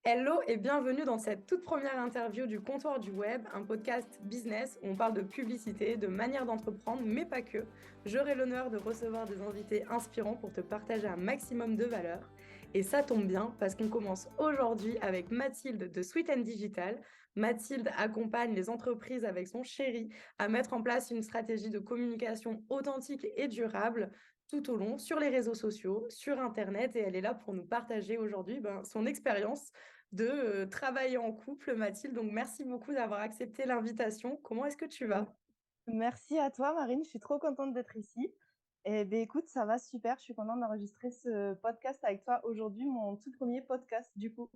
Hello et bienvenue dans cette toute première interview du Comptoir du Web, un podcast business où on parle de publicité, de manière d'entreprendre, mais pas que. J'aurai l'honneur de recevoir des invités inspirants pour te partager un maximum de valeur. Et ça tombe bien parce qu'on commence aujourd'hui avec Mathilde de Sweet and Digital. Mathilde accompagne les entreprises avec son chéri à mettre en place une stratégie de communication authentique et durable tout au long sur les réseaux sociaux, sur Internet, et elle est là pour nous partager aujourd'hui son expérience de travailler en couple, Mathilde. Donc, merci beaucoup d'avoir accepté l'invitation. Comment est-ce que tu Mm. vas? Merci à toi, Marine. Je suis trop contente d'être ici. Et ben écoute, ça va super. Je suis contente d'enregistrer ce podcast avec toi aujourd'hui, mon tout premier podcast du coup.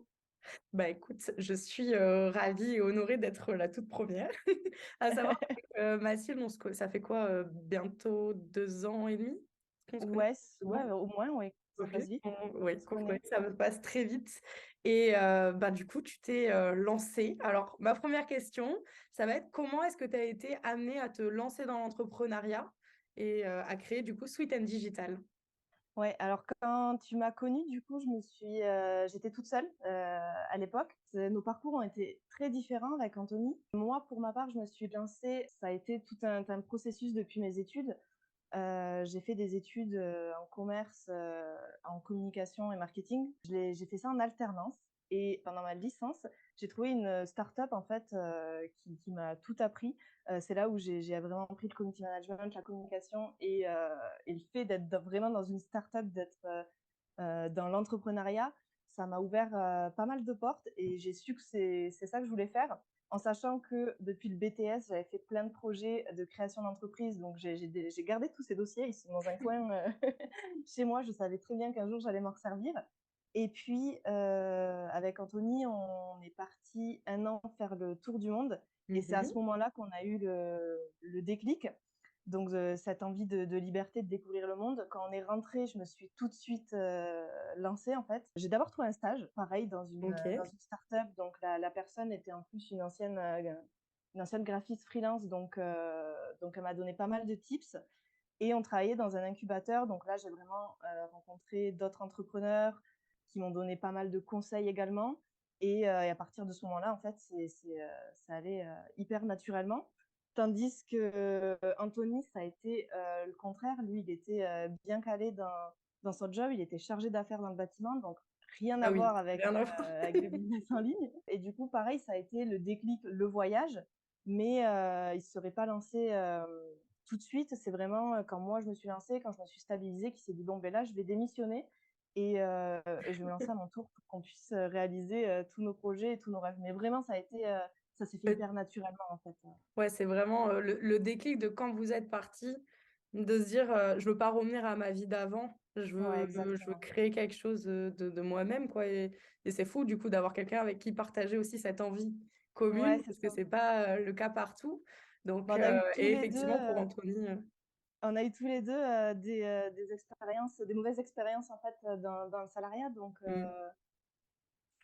Bah écoute, je suis ravie et honorée d'être la toute première. À savoir qu'avec Mathilde, ça fait quoi, bientôt 2 ans et demi qu'on se connaît? Ouais, Deux ouais, ans. au moins, ouais, ça Ok, passe vite. oui, On se connaît. ça me passe très vite. Et du coup, tu t'es lancée. Alors, ma première question, ça va être comment est-ce que tu as été amenée à te lancer dans l'entrepreneuriat et à créer du coup Sweet and Digital? Ouais, alors quand tu m'as connue, du coup, j'étais toute seule à l'époque. Nos parcours ont été très différents avec Anthony. Moi, pour ma part, je me suis lancée. Ça a été tout un processus depuis mes études. J'ai fait des études en commerce, en communication et marketing. J'ai fait ça en alternance. Et pendant ma licence, j'ai trouvé une start-up en fait qui m'a tout appris. C'est là où j'ai vraiment appris le community management, la communication et le fait d'être vraiment dans une start-up, d'être dans l'entrepreneuriat, ça m'a ouvert pas mal de portes et j'ai su que c'est ça que je voulais faire en sachant que depuis le BTS, j'avais fait plein de projets de création d'entreprise. Donc, j'ai gardé tous ces dossiers. Ils sont dans un coin chez moi. Je savais très bien qu'un jour, j'allais m'en servir. Et puis, avec Anthony, on est parti 1 an faire le tour du monde. Et c'est à ce Mhm. moment-là qu'on a eu le déclic. Donc, cette envie de liberté, de découvrir le monde. Quand on est rentré, je me suis tout de suite lancée, en fait. J'ai d'abord trouvé un stage, pareil, dans Ok. une start-up. Donc, la personne était en plus une ancienne graphiste freelance. Donc, elle m'a donné pas mal de tips. Et on travaillait dans un incubateur. Donc là, j'ai vraiment rencontré d'autres entrepreneurs qui m'ont donné pas mal de conseils également. Et à partir de ce moment-là, en fait, ça allait hyper naturellement. Tandis que Anthony, ça a été le contraire. Lui, il était bien calé dans son job. Il était chargé d'affaires dans le bâtiment. Donc, rien à Ah oui, voir avec, rien à voir. avec le business en ligne. Et du coup, pareil, ça a été le déclic, le voyage. Mais il ne se serait pas lancé tout de suite. C'est vraiment quand moi, je me suis lancée, quand je me suis stabilisée, qu'il s'est dit, bon, ben là, je vais démissionner et je vais me lancer à mon tour pour qu'on puisse réaliser tous nos projets et tous nos rêves. Mais vraiment, ça s'est fait hyper naturellement, en fait. Ouais, c'est vraiment le déclic de quand vous êtes parti, de se dire je veux pas revenir à ma vie d'avant, Ouais, je veux exactement. créer quelque chose de moi-même, quoi. Et c'est fou, du coup, d'avoir quelqu'un avec qui partager aussi cette envie Ouais, commune, c'est parce que ça. c'est pas le cas partout. Donc, Bon, on a eu tous et les deux, effectivement, pour Anthony, des expériences, des mauvaises expériences, en fait, dans le salariat. Donc, mm.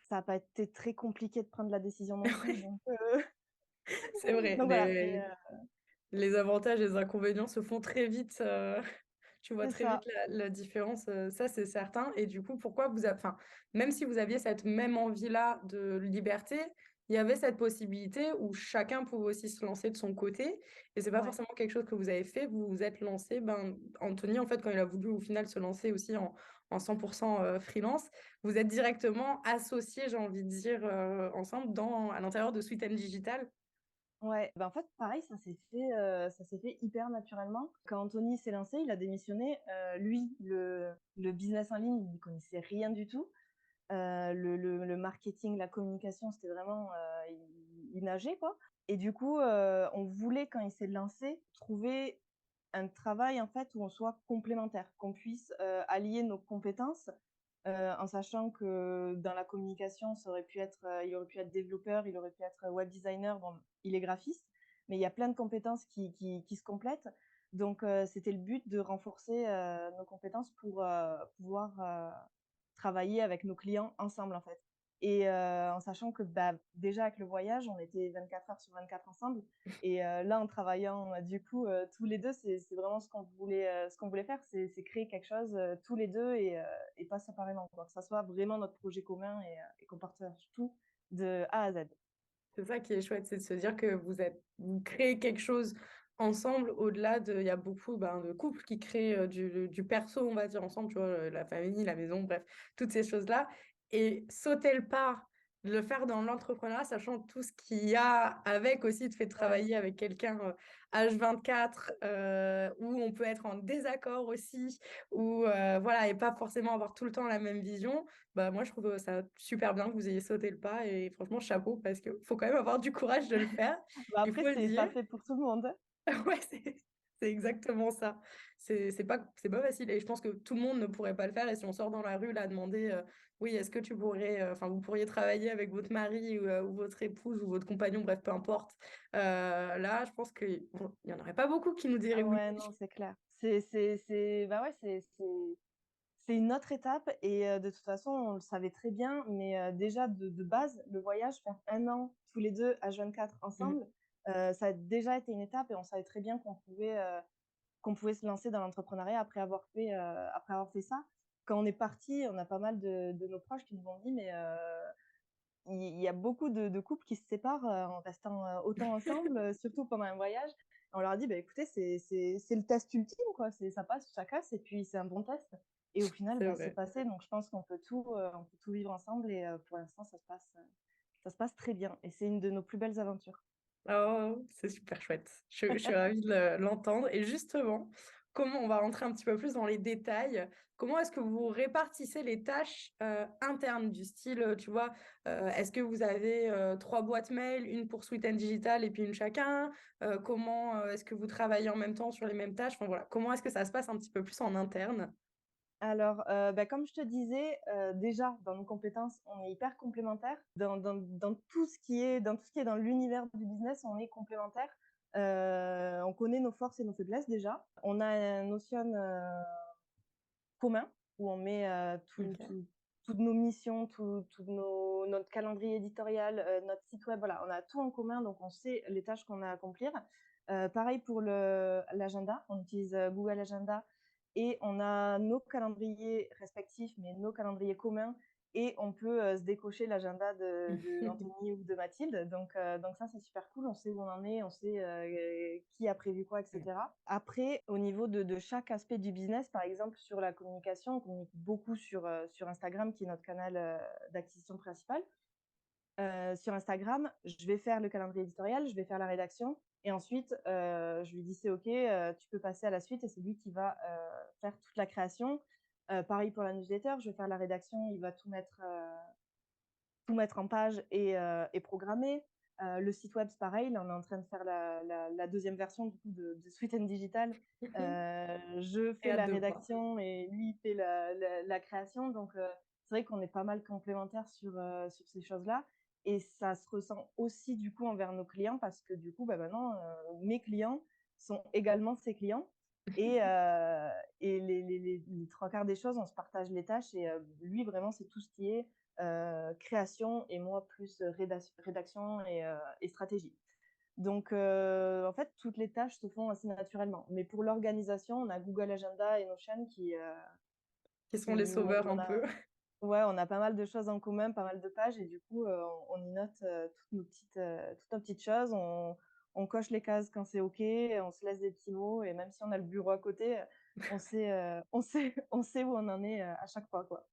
ça n'a pas été très compliqué de prendre la décision non plus. Ouais, Donc, c'est vrai. donc voilà. Mais Les avantages et les inconvénients se font très vite. Tu vois c'est très vite ça. la différence, ça c'est certain. Et du coup, pourquoi enfin, même si vous aviez cette même envie-là de liberté, il y avait cette possibilité où chacun pouvait aussi se lancer de son côté. Et c'est pas Ouais. forcément quelque chose que vous avez fait. Vous vous êtes lancé. Anthony, en fait, quand il a voulu au final se lancer aussi en 100% freelance, vous êtes directement associés, j'ai envie de dire, ensemble à l'intérieur de Sweet and Digital. Ouais, en fait, pareil, ça s'est fait hyper naturellement. Quand Anthony s'est lancé, il a démissionné. Lui, le business en ligne, il n'y connaissait rien du tout. Le marketing, la communication, c'était vraiment, il nageait, quoi. Et du coup, on voulait, quand il s'est lancé, trouver un travail, en fait, où on soit complémentaires, qu'on puisse allier nos compétences, en sachant que dans la communication, il aurait pu être développeur, il aurait pu être web designer, bon, il est graphiste, mais il y a plein de compétences qui se complètent. Donc, c'était le but de renforcer nos compétences pour pouvoir travailler avec nos clients ensemble, en fait. Et en sachant que déjà avec le voyage, on était 24 heures sur 24 ensemble. Et là, en travaillant du coup tous les deux, c'est vraiment ce qu'on voulait faire, c'est créer quelque chose tous les deux et pas séparément, quoi. Que ça soit vraiment notre projet commun et qu'on partage tout de A à Z. C'est ça qui est chouette, c'est de se dire que vous créez quelque chose ensemble au-delà de, il y a beaucoup de couples qui créent du perso, on va dire, ensemble, tu vois, la famille, la maison, bref, toutes ces choses-là. Et sauter le pas, de le faire dans l'entrepreneuriat, sachant tout ce qu'il y a avec aussi, de fait Ouais. travailler avec quelqu'un H24, où on peut être en désaccord aussi, où voilà, et pas forcément avoir tout le temps la même vision. Bah, moi, je trouve ça super bien que vous ayez sauté le pas et franchement, chapeau parce qu'il faut quand même avoir du courage de le faire. Bah, Il après, faut le c'est dire. pas fait pour tout le monde. Ouais, c'est exactement ça. C'est pas facile et je pense que tout le monde ne pourrait pas le faire. Et si on sort dans la rue là, demander, oui, est-ce que tu pourrais, enfin, vous pourriez travailler avec votre mari ou votre épouse ou votre compagnon, bref, peu importe. Là, je pense qu'il n'y en aurait pas beaucoup qui nous diraient Ah oui. ouais, non, c'est clair. Bah ouais, c'est une autre étape et de toute façon, on le savait très bien, mais déjà de base, le voyage, faire 1 an tous les 2 H24 Mhm. ensemble, ça a déjà été une étape et on savait très bien qu'on pouvait se lancer dans l'entrepreneuriat après avoir fait ça. Quand on est parti, on a pas mal de nos proches qui nous ont dit: «Mais il y a beaucoup de couples qui se séparent, en restant, autant ensemble, surtout pendant un voyage». On leur a dit: «Bah, écoutez, c'est le test ultime, quoi, c'est ça passe ou ça casse et puis c'est un bon test» et au final, C'est c'est vrai. passé donc je pense on peut tout vivre ensemble et pour l'instant, ça se passe très bien et c'est une de nos plus belles aventures. Oh, c'est super chouette. Je suis ravie de l'entendre. Et justement, comment on va rentrer un petit peu plus dans les détails? Comment est-ce que vous répartissez les tâches internes du style, tu vois, est-ce que vous avez trois boîtes mail, une pour Sweet and Digital et puis une chacun? Comment est-ce que vous travaillez en même temps sur les mêmes tâches? Enfin voilà, comment est-ce que ça se passe un petit peu plus en interne? Alors, comme je te disais, déjà dans nos compétences, on est hyper complémentaires. Dans tout ce qui est dans l'univers du business, on est complémentaires. On connaît nos forces et nos faiblesses déjà. On a un Notion, commun où on met, Ok. toutes nos missions, notre calendrier éditorial, notre site web, voilà, on a tout en commun, donc on sait les tâches qu'on a à accomplir. Pareil pour l'agenda, on utilise, Google Agenda et on a nos calendriers respectifs, mais nos calendriers communs et on peut, se décocher l'agenda de Anthony ou de Mathilde, donc ça, c'est super cool. On sait où on en est, on sait, qui a prévu quoi et cetera. Après, au niveau de chaque aspect du business, par exemple, sur la communication, on communique beaucoup sur Instagram, qui est notre canal, d'acquisition principal. Sur Instagram, je vais faire le calendrier éditorial, je vais faire la rédaction et ensuite, je lui dis: «C'est OK, tu peux passer à la suite» et c'est lui qui va, faire toute la création. Pareil pour la newsletter, je vais faire la rédaction, il va tout mettre en page et programmer. Le site web, c'est pareil, là, on est en train de faire la 2e version du coup de Sweet and Digital. Je J'ai fais hâte la de voir. rédaction et lui, il fait la création. Donc, c'est vrai qu'on est pas mal complémentaires sur ces choses-là. Et ça se ressent aussi du coup envers nos clients parce que du coup, maintenant, mes clients sont également ses clients. Et, les 3 quarts des choses, on se partage les tâches et lui, vraiment, c'est tout ce qui est création et moi plus rédaction et stratégie. Donc, en fait, toutes les tâches se font assez naturellement. Mais pour l'organisation, on a Google Agenda et Notion Qui sont les qui où sauveurs on un a peu. ouais, on a pas mal de choses en commun, pas mal de pages et du coup, on y note, toutes nos petites choses. On coche les cases quand c'est OK, on se laisse des petits mots et même si on a le bureau à côté, on sait où on en est, à chaque fois, quoi.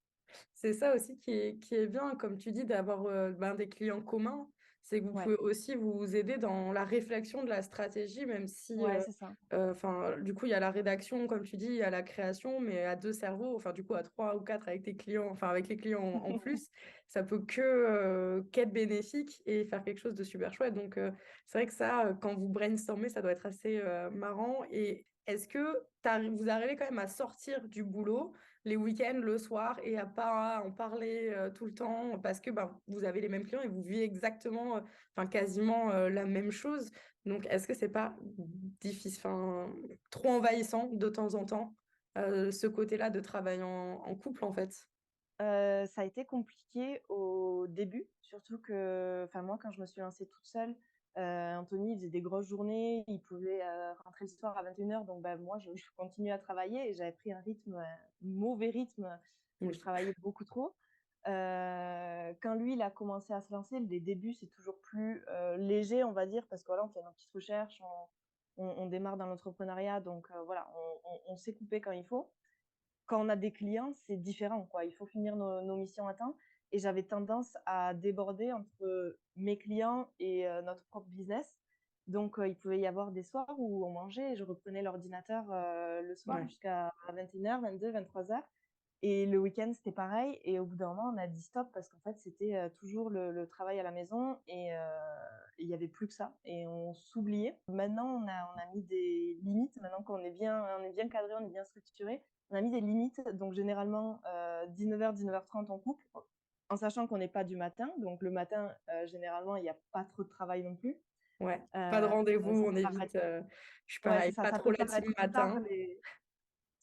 C'est ça aussi qui est bien, comme tu dis, d'avoir des clients communs. C'est que vous Ouais, pouvez aussi vous aider dans la réflexion de la stratégie, même si, ouais, c'est ça. enfin, du coup, il y a la rédaction, comme tu dis, il y a la création, mais à deux cerveaux, enfin, du coup, à trois ou quatre avec tes clients, enfin, avec les clients en plus, ça peut qu'être bénéfique et faire quelque chose de super chouette. Donc, c'est vrai que ça, quand vous brainstormez, ça doit être assez marrant. Et est-ce que vous arrivez quand même à sortir du boulot les week-ends, le soir, et à pas en parler tout le temps parce que vous avez les mêmes clients et vous vivez exactement, enfin quasiment la même chose. Donc, est-ce que c'est pas difficile, enfin, trop envahissant de temps en temps, ce côté-là de travail en couple en fait? Ça a été compliqué au début, surtout que enfin moi quand je me suis lancée toute seule, Anthony il faisait des grosses journées, il pouvait, rentrer le soir à 21:00 donc bah, moi je continuais à travailler et j'avais pris un rythme, mauvais rythme où je Oui. travaillais beaucoup trop. Quand lui il a commencé à se lancer, les débuts c'est toujours plus, léger on va dire parce que voilà on fait nos petites recherches, on démarre dans l'entrepreneuriat donc voilà on sait couper quand il faut. Quand on a des clients, c'est différent, quoi. Il faut finir nos missions à temps et j'avais tendance à déborder entre mes clients et notre propre business. Donc il pouvait y avoir des soirs où on mangeait et je reprenais l'ordinateur, le soir Ouais. jusqu'à 21:00, 22-23:00 et le week-end, c'était pareil et au bout d'un moment, on a dit: «Stop» parce qu'en fait, c'était, toujours le travail à la maison et il y avait plus que ça et on s'oubliait. Maintenant, on a mis des limites, maintenant qu'on est bien cadré, on est bien structuré, on a mis des limites, donc généralement, 19:00-19:30 on coupe, en sachant qu'on n'est pas du matin, donc le matin, généralement, il y a pas trop de travail non plus. Ouais. Pas de Heu, rendez-vous, ça on peut paraître évite, je suis ouais, c'est pareil, ça, pas ça trop peut la team paraître tard matin.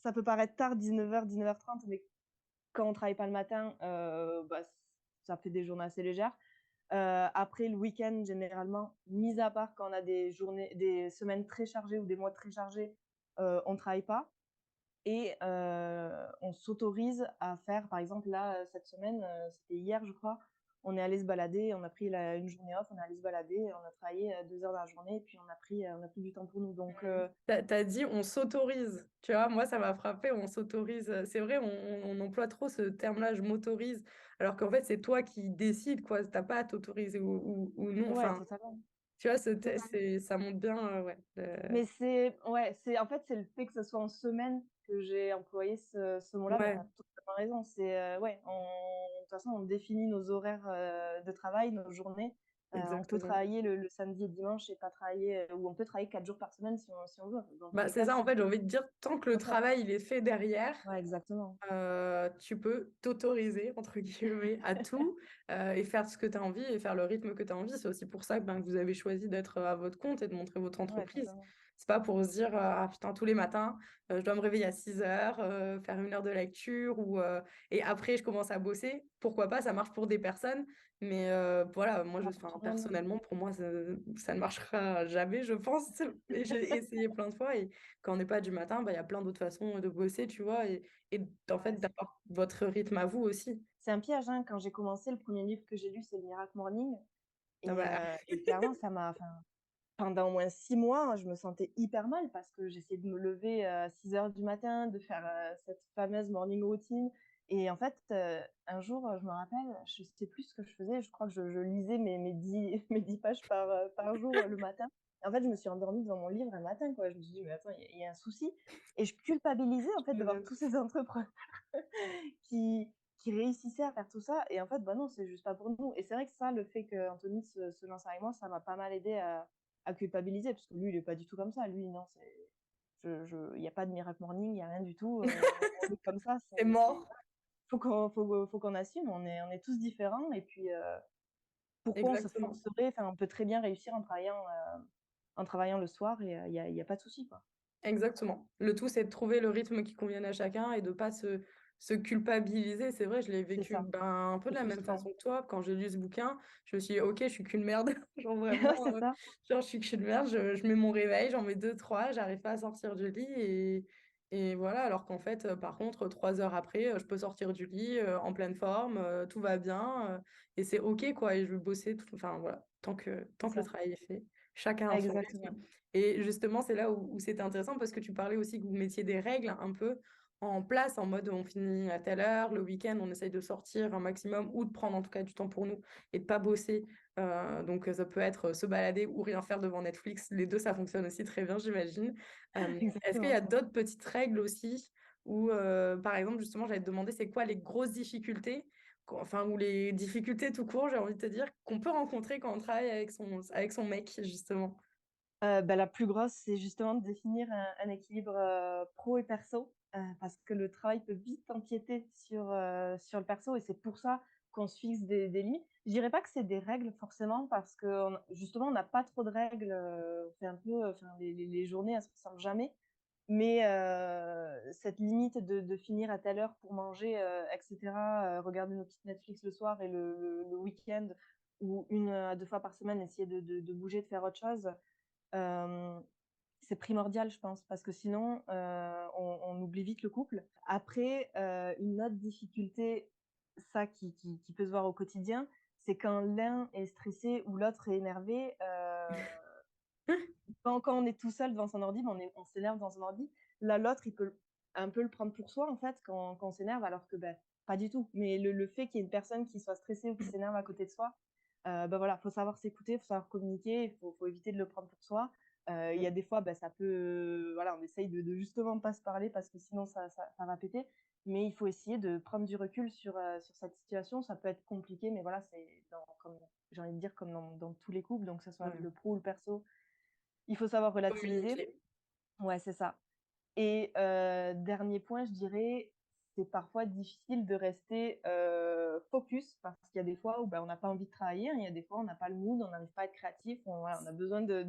ça peut paraître tard 19:00-19:30, mais quand on travaille pas le matin, bah, ça fait des journées assez légères. Après le week-end, généralement, mis à part quand on a des semaines très chargées ou des mois très chargés, on travaille pas. Et on s'autorise à faire par exemple là, cette semaine, c'était hier je crois, on est allé se balader, on a pris la une journée off, on est allé se balader, on a travaillé, 2 heures dans la journée et puis on a pris du temps pour nous donc Tu as dit: «On s'autorise», tu vois? Moi, ça m'a frappé, on s'autorise, c'est vrai, on emploie trop ce terme-là, «je m'autorise», alors qu'en fait, c'est toi qui décides, quoi. Tu as pas à t'autoriser ou non, ouais, enfin, totalement, tu vois? Ce te totalement. c'est ça montre bien, ouais, le Mais c'est ouais, c'est en fait, c'est le fait que ce soit en semaine que j'ai employé ce mot-là, mais tu ouais, as totalement raison. C'est, ouais, de toute façon, on définit nos horaires, de travail, nos journées. On peut exactement. travailler le samedi et dimanche et pas travailler, ou on peut travailler 4 jours par semaine si on veut. Dans tous Bah, les c'est cas, ça, en c'est fait, j'ai envie de dire, tant que le au top. travail, il est fait derrière, Ouais, exactement. tu peux «t'autoriser» entre guillemets à tout, et faire ce que tu as envie et faire le rythme que tu as envie. C'est aussi pour ça que, ben, que vous avez choisi d'être, à votre compte et de montrer votre Ouais, entreprise. totalement. C'est pas pour se dire, «Ah putain, tous les matins, je dois me réveiller à 6:00, faire 1 heure de lecture ou et après je commence à bosser». Pourquoi pas? Ça marche pour des personnes, mais voilà, moi, Pas enfin, pour tout le monde. personnellement, pour moi, ça ne marchera jamais, je pense et j'ai essayé plein de fois et quand on n'est pas du matin, bah, il y a plein d'autres façons de bosser, tu vois? Et en Ouais, fait, c'est clair. d'avoir votre rythme à vous aussi. C'est un piège, hein. Quand j'ai commencé, le premier livre que j'ai lu, c'est le Miracle Morning Ah bah, et clairement, ça m'a enfin pendant au moins 6 mois, hein, je me sentais hyper mal parce que j'essayais de me lever, à 6:00 du matin, de faire, cette fameuse morning routine et en fait, un jour, je me rappelle, je sais plus ce que je faisais, je crois que je lisais mes 10 mes 10 pages par jour, le matin. Et en fait, je me suis endormie devant mon livre un matin, quoi. Je me suis dit: «Mais attends, il y a un souci» et je culpabilisais, en fait, de voir tous ces entrepreneurs qui qui réussissaient à faire tout ça et en fait, bah, non, c'est juste pas pour nous et c'est vrai que ça, le fait qu'Anthony se lance avec moi, ça m'a pas mal aidé à culpabiliser parce que lui, il est pas du tout comme ça. Lui, non, c'est il y a pas de miracle morning, il y a rien du tout, on est comme ça, c'est c'est mort. faut qu'on assume, on est tous différents et puis, pourquoi on se Exactement, forcerait enfin, on peut très bien réussir en travaillant le soir et il y a pas de souci, quoi. exactement. Le tout, c'est de trouver le rythme qui convienne à chacun et de pas se culpabiliser. C'est vrai, je l'ai C'est vécu, ça, ben, un peu de c'est la même frustrant. façon que toi. Quand j'ai lu ce bouquin, je me suis dit: «OK, je suis qu'une merde». Genre Ouais, vraiment, c'est ça, genre je suis qu'une merde, je mets mon réveil, j'en mets 2-3, j'arrive pas à sortir du lit et voilà. Alors qu'en fait, par contre, 3 heures après, je peux sortir du lit, en pleine forme, tout va bien, et c'est OK, quoi et je vais bosser tout enfin voilà, c'est tant que le ça. travail est fait, chacun a son Exactement. rythme. Et justement, c'est là où c'était intéressant parce que tu parlais aussi que vous mettiez des règles un peu en place, en mode on finit à telle heure, le week-end, on essaye de sortir un maximum ou de prendre en tout cas du temps pour nous et de pas bosser. Donc ça peut être se balader ou rien faire devant Netflix. Les 2 ça fonctionne aussi très bien, j'imagine. Est-ce qu'il y Exactement. a d'autres petites règles aussi où, par exemple, justement, j'allais te demander, c'est quoi les grosses difficultés, enfin, ou les difficultés tout court, j'ai envie de te dire, qu'on peut rencontrer quand on travaille avec son mec, justement? Bah, la plus grosse, c'est justement de définir un équilibre, pro et perso, parce que le travail peut vite empiéter sur le perso et c'est pour ça qu'on se fixe des limites. Je dirais pas que c'est des règles forcément parce qu'on justement, on n'a pas trop de règles, on fait un peu, enfin les journées, elles se ressemblent jamais. Mais cette limite de finir à telle heure pour manger, et cetera, regarder nos petites Netflix le soir et le week-end ou 1 à 2 fois par semaine, essayer de bouger, de faire autre chose, hem, c'est primordial, je pense, parce que sinon, on oublie vite le couple. Après, une autre difficulté, ça qui peut se voir au quotidien, c'est quand l'un est stressé ou l'autre est énervé, quand on est tout seul devant son ordi, ben, on s'énerve devant son ordi. Là, l'autre, il peut un peu le prendre pour soi, en fait, quand on s'énerve, alors que, ben, pas du tout. Mais le fait qu'il y ait une personne qui soit stressée ou qui s'énerve à côté de soi, bah, voilà, faut savoir s'écouter, faut savoir communiquer, faut éviter de le prendre pour soi. Il y a des fois, bah, ça peut, voilà, on essaye de justement pas se parler parce que sinon ça va péter. Mais il faut essayer de prendre du recul sur cette situation. Ça peut être compliqué, mais voilà, c'est comme j'ai envie de dire, comme dans tous les couples, donc que ce soit Ouais. le pro ou le perso, il faut savoir relativiser. Communiquer. Ouais, c'est ça. Et dernier point, je dirais, c'est parfois difficile de rester, focus parce qu'il y a des fois où, bah, on n'a pas envie de travailler, hein, il y a des fois, on n'a pas le mood, on n'arrive pas à être créatif, on voilà, on a besoin de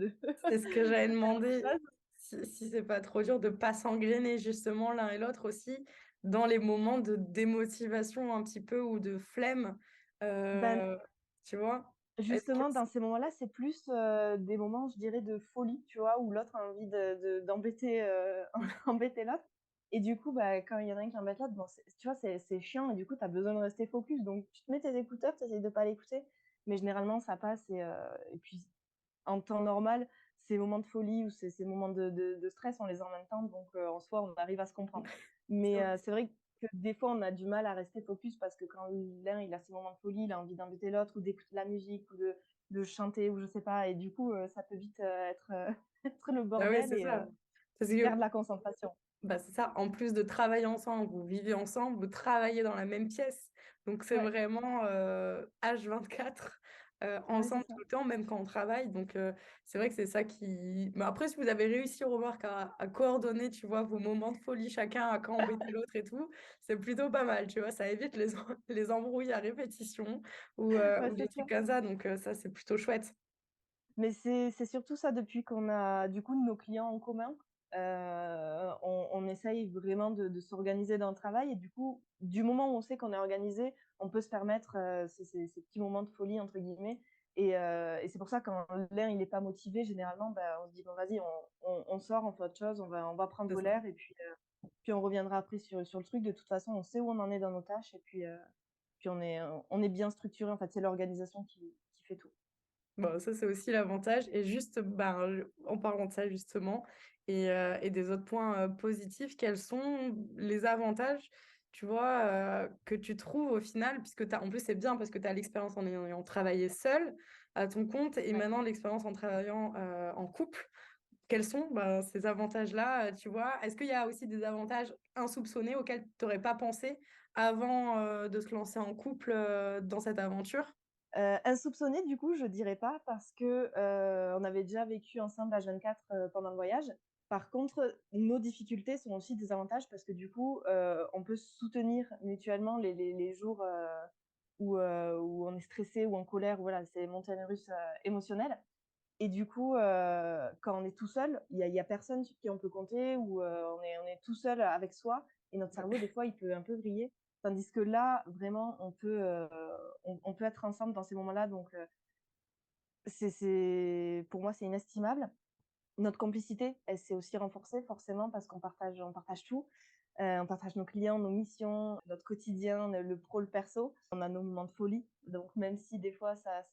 C'est ce que j'allais faire autre demander, chose. si c'est pas trop dur de pas s'engrainer justement l'un et l'autre aussi dans les moments de démotivation un petit peu ou de flemme, Ben, heu, tu vois? Est-ce que justement, dans ces moments-là, c'est plus, des moments, je dirais, de folie, tu vois? Où l'autre a envie d'embêter, embêter l'autre et du coup, bah, quand il y en a un qui embête l'autre, bon, tu vois, c'est chiant et du coup, tu as besoin de rester focus donc tu te mets tes écouteurs, tu essayes de pas l'écouter mais généralement ça passe et puis en temps normal, ces moments de folie ou ces moments de stress, on les a en même temps, donc en soi, on arrive à se comprendre. Mais c'est vrai que des fois, on a du mal à rester focus parce que quand l'un, il a ses moments de folie, il a envie d'embêter l'autre ou d'écouter de la musique ou de chanter ou je sais pas et du coup, ça peut vite, être, être le bah, oui, bordel c'est et ça. Parce perdre que la concentration. bah, c'est ça, en plus de travailler ensemble, vous vivez ensemble, vous travaillez dans la même pièce. Donc c'est Ouais, vraiment, H24, ouais, c'est ensemble ça. tout le temps, même quand on travaille. Donc c'est vrai que c'est ça qui mais après si vous avez réussi, remarque, à coordonner, tu vois, vos moments de folie, chacun à quand embêter l'autre et tout, c'est plutôt pas mal, tu vois? Ça évite les em les embrouilles à répétition Ouais, ou des c'est ça. trucs comme ça, donc ça, c'est plutôt chouette. Mais c'est surtout ça depuis qu'on a du coup nos clients en commun. On essaye vraiment de s'organiser dans le travail et du coup, du moment où on sait qu'on est organisé, on peut se permettre, ces «petits moments de folie» entre guillemets et c'est pour ça quand l'un il est pas motivé généralement, bah, on se dit: «Bon vas-y on sort, on fait autre chose, on va C'est prendre ça. l'air et puis on reviendra après sur le truc». De toute façon, on sait où on en est dans nos tâches et puis on est bien structuré en fait, c'est l'organisation qui fait tout. Bon, ça, c'est aussi l'avantage et juste, ben, en parlant de ça justement et des autres points, positifs, quels sont les avantages, tu vois, que tu trouves au final? Puisque tu en plus, c'est bien parce que tu as l'expérience en ayant travaillé seul à ton compte et Ouais. maintenant l'expérience en travaillant, en couple. Quels sont, ben, ces avantages-là, tu vois? Est-ce qu'il y a aussi des avantages insoupçonnés auxquels tu aurais pas pensé avant, de se lancer en couple, dans cette aventure? Insoupçonné du coup, je dirais pas parce que, on avait déjà vécu ensemble H24, pendant le voyage. Par contre, nos difficultés sont aussi des avantages parce que du coup, on peut se soutenir mutuellement les jours, où on est stressé ou en colère, voilà, c'est les montagnes russes, émotionnelles et du coup, quand on est tout seul, il y a personne sur qui on peut compter ou, on est tout seul avec soi et notre cerveau des fois il peut un peu vriller. Tandis que là, vraiment on peut être ensemble dans ces moments-là donc, c'est pour moi c'est inestimable. Notre complicité, elle s'est aussi renforcée forcément parce qu'on partage tout. On partage nos clients, nos missions, notre quotidien, le pro, le perso. On a nos moments de folie, donc même si des fois ça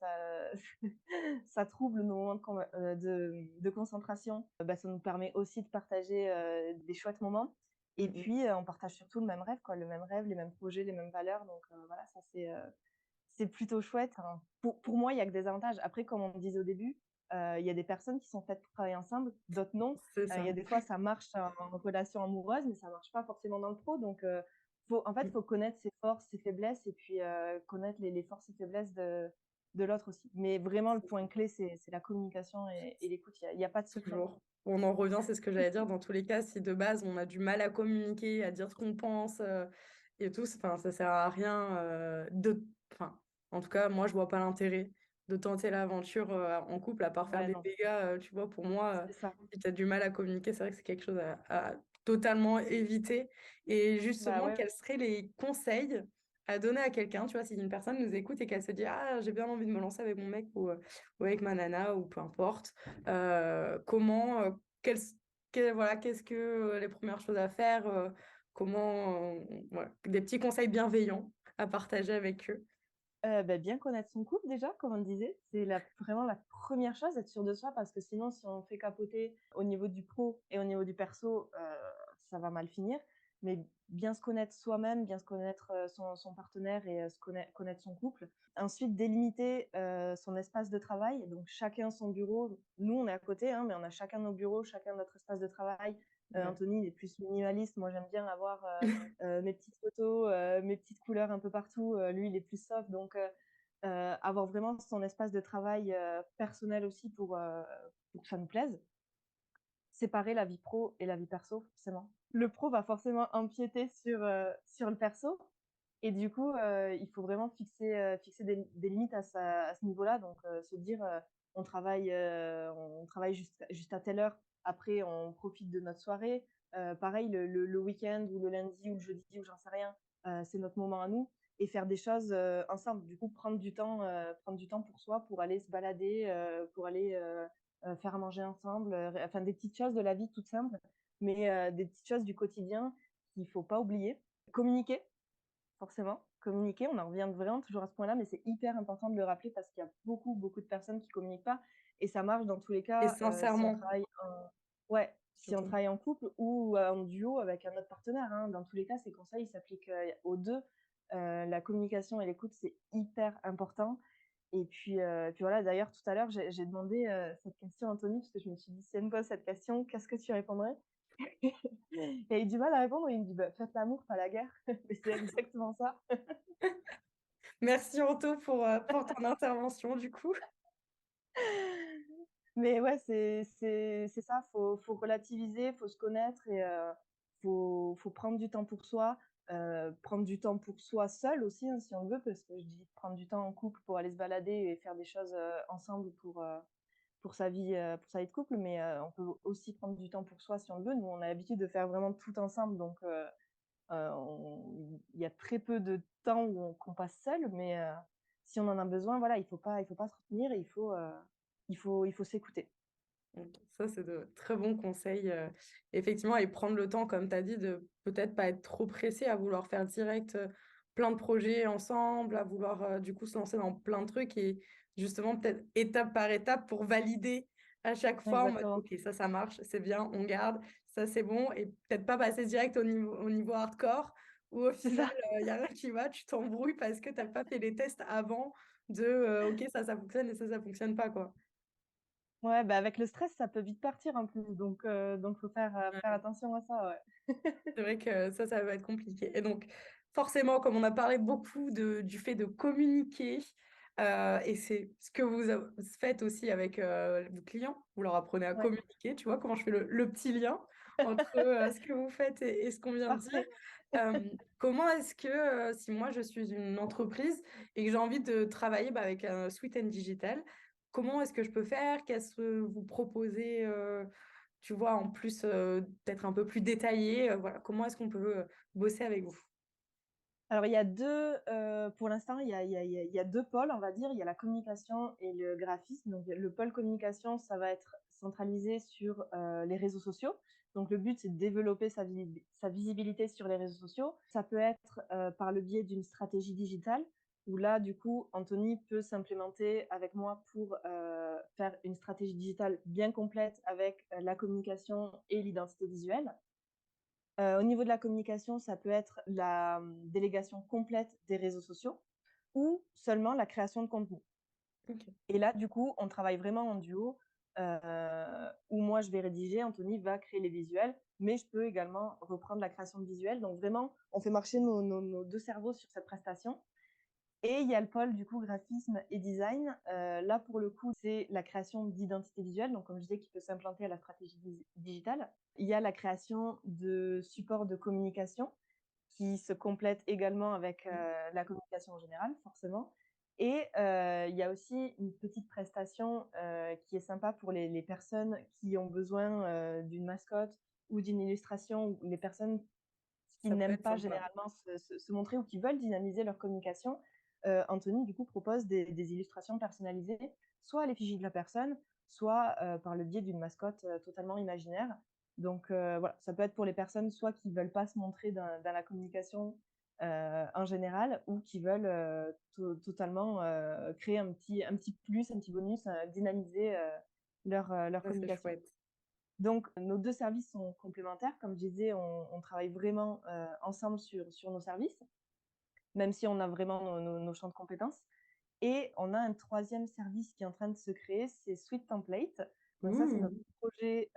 ça trouble nos moments de concentration, bah, ça nous permet aussi de partager, des chouettes moments et Mmh mh. puis, on partage surtout le même rêve quoi, le même rêve, les mêmes projets, les mêmes valeurs donc, voilà ça c'est plutôt chouette, hein. Pour moi, il y a que des avantages. Après, comme on disait au début, il y a des personnes qui sont faites pour travailler ensemble, d'autres non. C'est Il y ça. a des fois, ça marche en relation amoureuse, mais ça marche pas forcément dans le pro. Donc, Mmh. faut connaître ses forces, ses faiblesses et puis connaître les forces et faiblesses de l'autre aussi. Mais vraiment, le C'est point ça. clé, c'est la communication et l'écoute. Il y a pas de soupçon. Toujours. On en revient, c'est ce que j'allais dire, dans tous les cas, si de base on a du mal à communiquer, à dire ce qu'on pense, et tout, enfin, ça sert à rien, enfin, en tout cas, moi je vois pas l'intérêt, de tenter l'aventure en couple, à part faire Ouais, des non, dégâts, tu vois, pour moi, c'est ça. si tu as du mal à communiquer, c'est vrai que c'est quelque chose à totalement éviter. Et Bah justement, ouais. quels seraient les conseils à donner à quelqu'un, tu vois, si une personne nous écoute et qu'elle se dit, ah, j'ai bien envie de me lancer avec mon mec ou avec ma nana, ou peu importe, comment, voilà, qu'est-ce que les premières choses à faire, comment, voilà, des petits conseils bienveillants à partager avec eux. Bah, bien connaître son couple déjà, comme on disait, c'est vraiment la première chose, être sûr de soi, parce que sinon, si on fait capoter au niveau du pro et au niveau du perso, ça va mal finir. Mais bien se connaître soi-même, bien se connaître son partenaire et connaître son couple. Ensuite, délimiter son espace de travail. Donc, chacun son bureau. Nous, on est à côté, hein, mais on a chacun nos bureaux, chacun notre espace de travail. Ouais. Anthony, il est plus minimaliste. Moi, j'aime bien avoir mes petites photos, mes petites couleurs un peu partout. Lui, il est plus soft, donc avoir vraiment son espace de travail personnel aussi pour que ça nous plaise. Séparer la vie pro et la vie perso, forcément. Le pro va forcément empiéter sur le perso. Et du coup, il faut vraiment fixer des limites à ce niveau-là. Donc, se dire, on travaille juste à telle heure. Après, on profite de notre soirée. Pareil, le week-end ou le lundi ou le jeudi ou j'en sais rien, c'est notre moment à nous. Et faire des choses ensemble. Du coup, prendre du temps pour soi, pour aller se balader, pour aller faire à manger ensemble. Enfin, des petites choses de la vie toutes simples, mais des petites choses du quotidien qu'il ne faut pas oublier. Communiquer, forcément. Communiquer, on en revient vraiment toujours à ce point-là, mais c'est hyper important de le rappeler parce qu'il y a beaucoup, beaucoup de personnes qui communiquent pas. Et ça marche dans tous les Et cas si on sincèrement, travaille ouais, si on surtout. travaille en couple ou en duo avec un autre partenaire, hein. Dans tous les cas, ces conseils s'appliquent aux deux. La communication et l'écoute, c'est hyper important. Et puis voilà, d'ailleurs, tout à l'heure, j'ai demandé cette question à Anthony, parce que je me suis dit, si elle me pose cette question, qu'est-ce que tu répondrais? Il a eu du mal à répondre, il me dit, bah, faites l'amour, pas la guerre. Mais c'est exactement ça. Merci Anto pour ton intervention du coup. Mais ouais, c'est ça, faut relativiser, faut se connaître et faut prendre du temps pour soi, prendre du temps pour soi seul aussi, hein, si on le veut, parce que je dis prendre du temps en couple pour aller se balader et faire des choses ensemble pour sa vie de couple, mais on peut aussi prendre du temps pour soi si on le veut. Nous, on a l'habitude de faire vraiment tout ensemble, donc il y a très peu de temps qu'on passe seul, mais si on en a besoin, voilà, il faut pas se retenir, il faut s'écouter. Donc, ça, c'est de très bons conseils. Effectivement, et prendre le temps, comme tu as dit, de peut-être pas être trop pressé à vouloir faire direct plein de projets ensemble, à vouloir du coup se lancer dans plein de trucs et justement peut-être étape par étape pour valider à chaque fois en mode, Exactement. OK, ça marche, c'est bien, on garde, ça c'est bon, et peut-être pas passer direct au niveau hardcore où au C'est final, ça. il n'y a rien qui va, tu t'embrouilles parce que tu n'as pas fait les tests avant de, OK, ça fonctionne et ça fonctionne pas, quoi. Ouais, bah, avec le stress, ça peut vite partir en plus, donc faut faire attention à ça, ouais. C'est vrai que ça va être compliqué. Et donc, forcément, comme on a parlé beaucoup du fait de communiquer, et c'est ce que faites aussi avec vos clients, vous leur apprenez à Ouais, communiquer, tu vois, comment je fais le petit lien entre ce que vous faites et ce qu'on vient de dire. parfait. Comment est-ce que, si moi je suis une entreprise et que j'ai envie de travailler avec un Sweet and Digital, comment est-ce que je peux faire? Qu'est-ce que vous proposez tu vois, en plus, peut-être un peu plus détaillé, voilà, comment est-ce qu'on peut bosser avec vous? Alors il y a 2, pour l'instant, il y a 2 pôles, on va dire. Il y a la communication et le graphisme. Donc le pôle communication, ça va être centralisé sur, les réseaux sociaux. Donc le but, c'est de développer sa visibilité sur les réseaux sociaux. Ça peut être, par le biais d'une stratégie digitale, où là, du coup, Anthony peut s'implémenter avec moi pour, faire une stratégie digitale bien complète avec, la communication et l'identité visuelle. Au niveau de la communication, ça peut être la délégation complète des réseaux sociaux ou seulement la création de contenu. OK. Et là, du coup, on travaille vraiment en duo, heu, où moi je vais rédiger, Anthony va créer les visuels, mais je peux également reprendre la création de visuels. Donc vraiment, on fait marcher nos 2 cerveaux sur cette prestation. Et il y a le pôle du coup graphisme et design. Là pour le coup, c'est la création d'identité visuelle, donc comme je disais, qui peut s'implanter à la stratégie digitale. Il y a la création de supports de communication qui se complètent également avec Mmh. la communication en général, forcément. Et il y a aussi une petite prestation qui est sympa pour les personnes qui ont besoin d'une mascotte ou d'une illustration, ou les personnes qui Ça peut n'aiment être pas sympa. généralement se montrer ou qui veulent dynamiser leur communication. Anthony, du coup, propose des illustrations personnalisées, soit à l'effigie de la personne, soit par le biais d'une mascotte totalement imaginaire. Donc voilà, ça peut être pour les personnes soit qui veulent pas se montrer dans la communication en général, ou qui veulent totalement créer un petit plus, un petit bonus, dynamiser leur Ça, c'est communication. chouette. Donc, nos 2 services sont complémentaires. Comme je disais, on travaille vraiment, ensemble sur nos services, même si on a vraiment nos champs de compétences. Et on a un troisième service qui est en train de se créer, c'est Sweet Template. Donc ça, c'est Mmh. notre projet,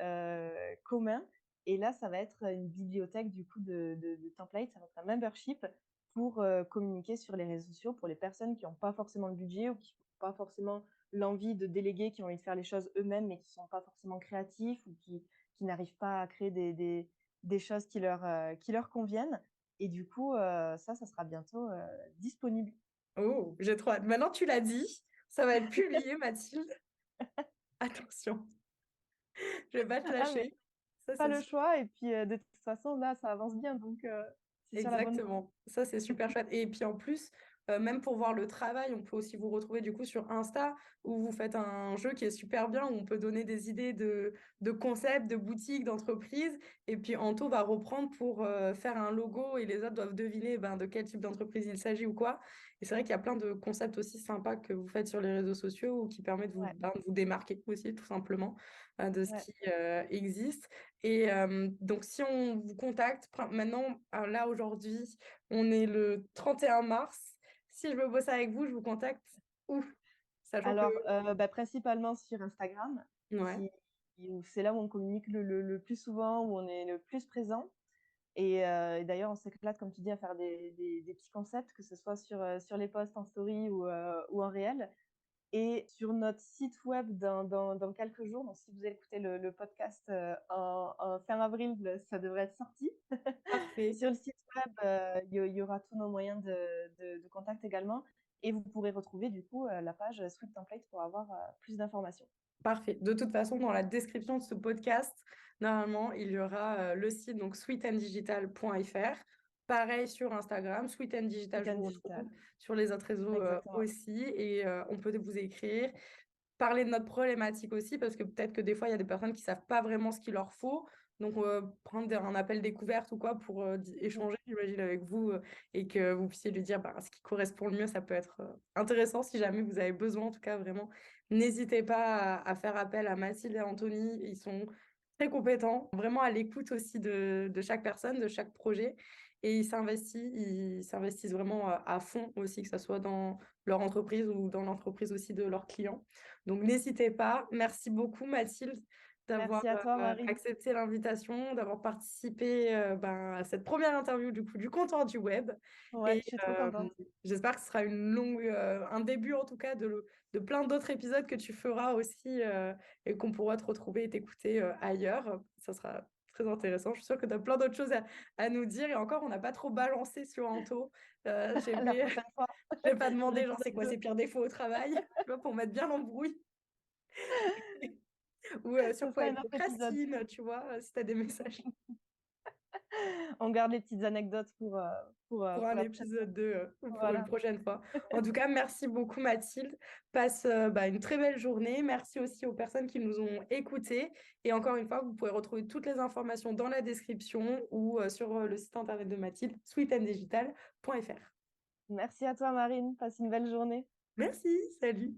commun. Et là, ça va être une bibliothèque du coup de templates. Ça va être un membership pour, communiquer sur les réseaux sociaux pour les personnes qui n'ont pas forcément le budget ou qui n'ont pas forcément l'envie de déléguer, qui ont envie de faire les choses eux-mêmes, mais qui sont pas forcément créatifs, ou qui n'arrivent pas à créer des choses qui leur conviennent. Et du coup, ça sera bientôt, disponible. Oh, j'ai trop hâte. Maintenant, tu l'as dit, ça va être publié, Mathilde. Attention, je vais pas te Ah mais lâcher. Ça, pas c'est le choix, et puis, de toute façon là, ça avance bien, donc c'est sur la bonne voie. exactement. Ça, c'est super chouette. Et puis en plus, même pour voir le travail, on peut aussi vous retrouver du coup sur Insta où vous faites un jeu qui est super bien, où on peut donner des idées de concepts, de boutiques, d'entreprises. Et puis Anto va reprendre pour faire un logo et les autres doivent deviner ben, de quel type d'entreprise il s'agit ou quoi. Et c'est vrai qu'il y a plein de concepts aussi sympas que vous faites sur les réseaux sociaux ou qui permettent Ouais, ben, de vous démarquer aussi, tout simplement, de ce ouais. qui existe. Et donc, si on vous contacte, maintenant, là, aujourd'hui, on est le 31 mars. Si je veux bosser avec vous, je vous contacte où? Sachant que... Alors, bah, principalement sur Instagram, Ouais, qui où c'est là où on communique le plus souvent, où on est le plus présent. Et d'ailleurs, on s'éclate, comme tu dis, à faire des petits concepts, que ce soit sur les posts en story ou en réel. Et sur notre site web dans quelques jours, donc si vous écoutez le podcast en fin avril, ça devrait être sorti. parfait. Sur le site web, il y aura tous nos moyens de contact également. Et vous pourrez retrouver du coup la page Sweet Template pour avoir plus d'informations. Parfait. De toute façon, dans la description de ce podcast, normalement, il y aura le site donc sweetanddigital.fr. Pareil sur Instagram, Sweet and Digital, Sweet je and vous retrouve Digital, sur les autres réseaux exactement. aussi. Et on peut vous écrire, parler de notre problématique aussi, parce que peut-être que des fois, il y a des personnes qui ne savent pas vraiment ce qu'il leur faut. Donc, prendre un appel découverte ou quoi pour Mm. échanger, j'imagine, avec vous et que vous puissiez lui dire bah, ce qui correspond le mieux, ça peut être intéressant si jamais vous avez besoin. En tout cas, vraiment, n'hésitez pas à faire appel à Mathilde et Anthony. Ils sont très compétents, vraiment à l'écoute aussi de chaque personne, de chaque projet. Et ils s'investissent vraiment à fond aussi, que ce soit dans leur entreprise ou dans l'entreprise aussi de leurs clients. Donc, n'hésitez pas. Merci beaucoup, Mathilde, d'avoir Merci à toi, Marine. accepté l'invitation, d'avoir participé ben, à cette première interview du coup, du comptoir du web. Ouais, Et je suis trop contente. j'espère que ce sera une longue, un début en tout cas de plein d'autres épisodes que tu feras aussi et qu'on pourra te retrouver et t'écouter ailleurs. Ça sera très intéressant. Je suis sûre que tu as plein d'autres choses à nous dire. Et encore, on n'a pas trop balancé sur Anto. La prochaine fois, Je vais pas sur demander genre c'est l'épisode quoi 2. ses pires défauts au travail, tu vois, pour mettre bien l'embrouille. Ou Ce sur quoi sera il un autre épisode. procrastine, tu vois, si tu as des messages On garde les petites anecdotes pour pour un la prochaine fois. épisode 2 ou pour une Voilà. prochaine fois. En tout cas, merci beaucoup Mathilde. Passe bah, une très belle journée. Merci aussi aux personnes qui nous ont écoutés. Et encore une fois, vous pouvez retrouver toutes les informations dans la description ou sur le site internet de Mathilde, sweetanddigital.fr. Merci à toi, Marine. Passe une belle journée. Merci, salut.